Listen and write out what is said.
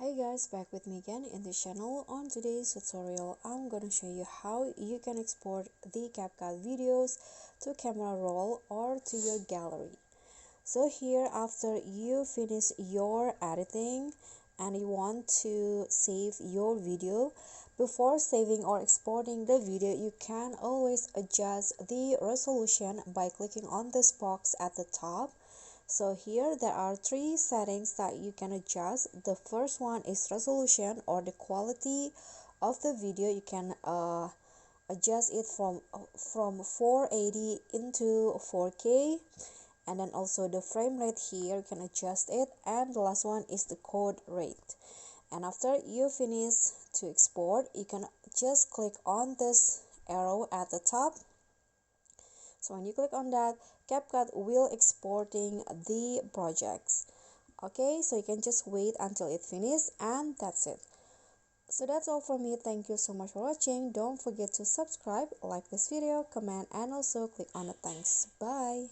Hi guys, back with me again in this channel. On today's tutorial, I'm gonna show you how you can export the CapCut videos to camera roll or to your gallery. So here, after you finish your editing and you want to save your video, before saving or exporting the video, you can always adjust the resolution by clicking on this box at the top. So here there are three settings that you can adjust. The first one is resolution or the quality of the video. You can adjust it from 480 into 4K, and then also the frame rate here you can adjust it, and the last one is the code rate. And after you finish to export, you can just click on this arrow at the top. So when you click on that, CapCut will exporting the projects. Okay, so you can just wait until it finishes, and that's it. So that's all from me. Thank you so much for watching. Don't forget to subscribe, like this video, comment, and also click on the thanks. Bye.